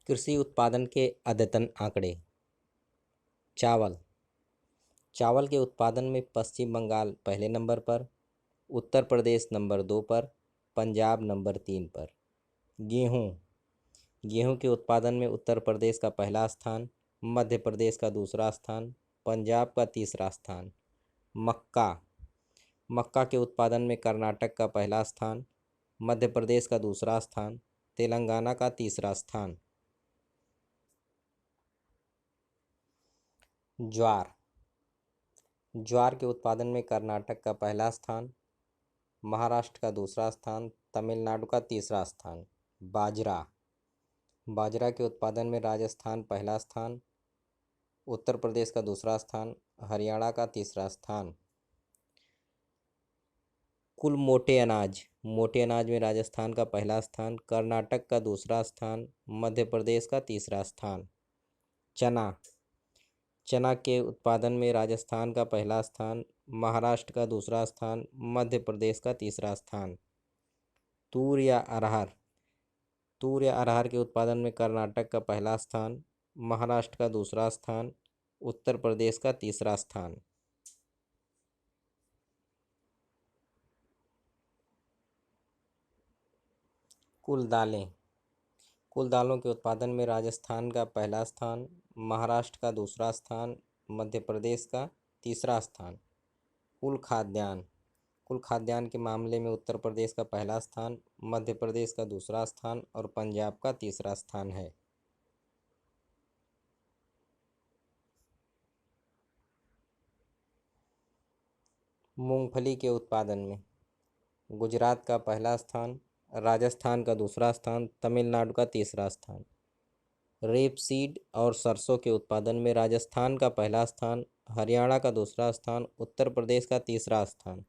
कृषि उत्पादन के अद्यतन आंकड़े। चावल। चावल के उत्पादन में पश्चिम बंगाल पहले नंबर पर, उत्तर प्रदेश नंबर 2 पर, पंजाब नंबर 3 पर। गेहूँ। गेहूँ के उत्पादन में उत्तर प्रदेश का पहला स्थान, मध्य प्रदेश का दूसरा स्थान, पंजाब का तीसरा स्थान। मक्का। मक्का के उत्पादन में कर्नाटक का पहला स्थान, मध्य प्रदेश का दूसरा स्थान, तेलंगाना का तीसरा स्थान। ज्वार। ज्वार के उत्पादन में कर्नाटक का पहला स्थान, महाराष्ट्र का दूसरा स्थान, तमिलनाडु का तीसरा स्थान। बाजरा। बाजरा के उत्पादन में राजस्थान पहला स्थान, उत्तर प्रदेश का दूसरा स्थान, हरियाणा का तीसरा स्थान। कुल मोटे अनाज। मोटे अनाज में राजस्थान का पहला स्थान, कर्नाटक का दूसरा स्थान, मध्य प्रदेश का तीसरा स्थान। चना। चना के उत्पादन में राजस्थान का पहला स्थान, महाराष्ट्र का दूसरा स्थान, मध्य प्रदेश का तीसरा स्थान। तूर या अरहर। तूर या अरहर के उत्पादन में कर्नाटक का पहला स्थान, महाराष्ट्र का दूसरा स्थान, उत्तर प्रदेश का तीसरा स्थान। कुल दालें। कुल दालों के उत्पादन में राजस्थान का पहला स्थान, महाराष्ट्र का दूसरा स्थान, मध्य प्रदेश का तीसरा स्थान। कुल खाद्यान्न। कुल खाद्यान्न के मामले में उत्तर प्रदेश का पहला स्थान, मध्य प्रदेश का दूसरा स्थान और पंजाब का तीसरा स्थान है। मूंगफली के उत्पादन में गुजरात का पहला स्थान, राजस्थान का दूसरा स्थान, तमिलनाडु का तीसरा स्थान। रेपसीड और सरसों के उत्पादन में राजस्थान का पहला स्थान, हरियाणा का दूसरा स्थान, उत्तर प्रदेश का तीसरा स्थान।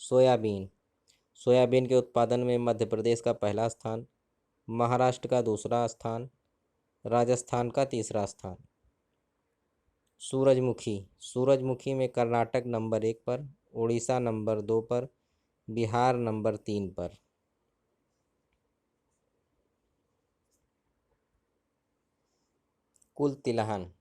सोयाबीन। सोयाबीन के उत्पादन में मध्य प्रदेश का पहला स्थान, महाराष्ट्र का दूसरा स्थान, राजस्थान का तीसरा स्थान। सूरजमुखी। सूरजमुखी में कर्नाटक नंबर 1 पर, उड़ीसा नंबर 2 पर, बिहार नंबर 3 पर। कुल तिलहन।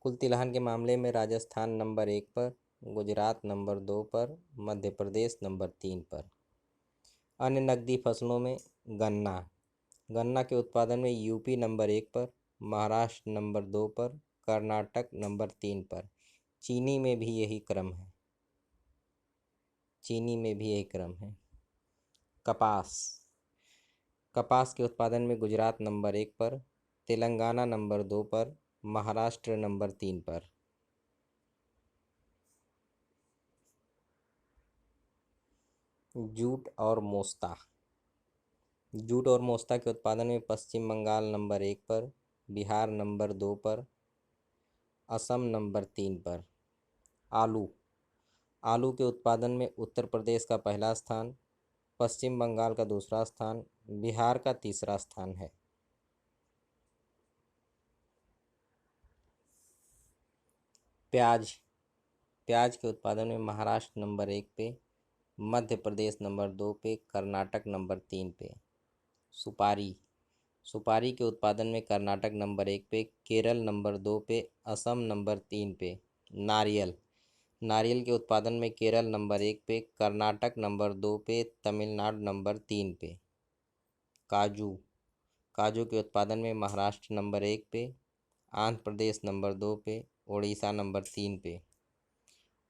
कुल तिलहन के मामले में राजस्थान नंबर 1 पर, गुजरात नंबर 2 पर, मध्य प्रदेश नंबर 3 पर। अन्य नकदी फसलों में गन्ना। गन्ना के उत्पादन में यूपी नंबर 1 पर, महाराष्ट्र नंबर 2 पर, कर्नाटक नंबर 3 पर। चीनी में भी यही क्रम है। चीनी में भी यही क्रम है। कपास। कपास के उत्पादन में गुजरात नंबर 1 पर, तेलंगाना नंबर 2 पर, महाराष्ट्र नंबर 3 पर। जूट और मोस्ता। जूट और मोस्ता के उत्पादन में पश्चिम बंगाल नंबर 1 पर, बिहार नंबर 2 पर, असम नंबर 3 पर। आलू। आलू के उत्पादन में उत्तर प्रदेश का पहला स्थान, पश्चिम बंगाल का दूसरा स्थान, बिहार का तीसरा स्थान है। प्याज। प्याज के उत्पादन में महाराष्ट्र नंबर 1 पे, मध्य प्रदेश नंबर 2 पे, कर्नाटक नंबर 3 पे। सुपारी। सुपारी के उत्पादन में कर्नाटक नंबर 1 पे, केरल नंबर 2 पे, असम नंबर 3 पे। नारियल। नारियल के उत्पादन में केरल नंबर 1 पे, कर्नाटक नंबर 2 पे, तमिलनाडु नंबर 3 पे। काजू। काजू के उत्पादन में महाराष्ट्र नंबर 1 पे, आंध्र प्रदेश नंबर 2 पे, उड़ीसा नंबर 3 पे।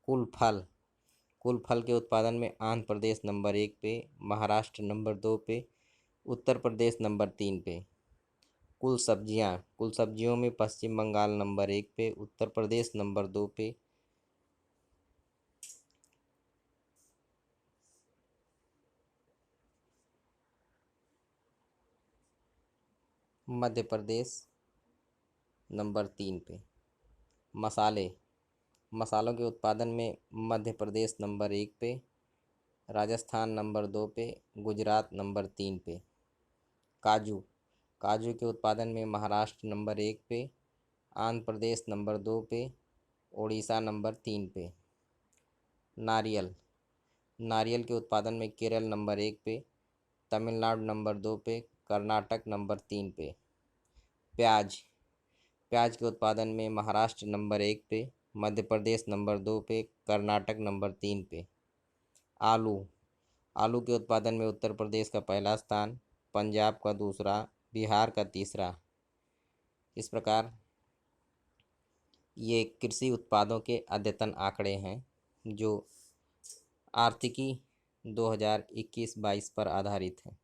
कुल फल। कुल फल के उत्पादन में आंध्र प्रदेश नंबर 1 पे, महाराष्ट्र नंबर 2 पे, उत्तर प्रदेश नंबर 3 पे। कुल सब्जियां। कुल सब्जियों में पश्चिम बंगाल नंबर 1 पे, उत्तर प्रदेश नंबर 2 पे, मध्य प्रदेश नंबर 3 पे। मसाले। मसालों के उत्पादन में मध्य प्रदेश नंबर 1 पे, राजस्थान नंबर 2 पे, गुजरात नंबर 3 पे। काजू। काजू के उत्पादन में महाराष्ट्र नंबर 1 पे, आंध्र प्रदेश नंबर 2 पे, उड़ीसा नंबर 3 पे। नारियल। नारियल के उत्पादन में केरल नंबर 1 पे, तमिलनाडु नंबर 2 पे, कर्नाटक नंबर 3 पे। प्याज, प्याज के उत्पादन में महाराष्ट्र नंबर 1 पे, मध्य प्रदेश नंबर 2 पे, कर्नाटक नंबर 3 पे। आलू, आलू के उत्पादन में उत्तर प्रदेश का पहला स्थान, पंजाब का दूसरा, बिहार का तीसरा। इस प्रकार ये कृषि उत्पादों के अद्यतन आंकड़े हैं जो आर्थिकी 2021-22 पर आधारित है।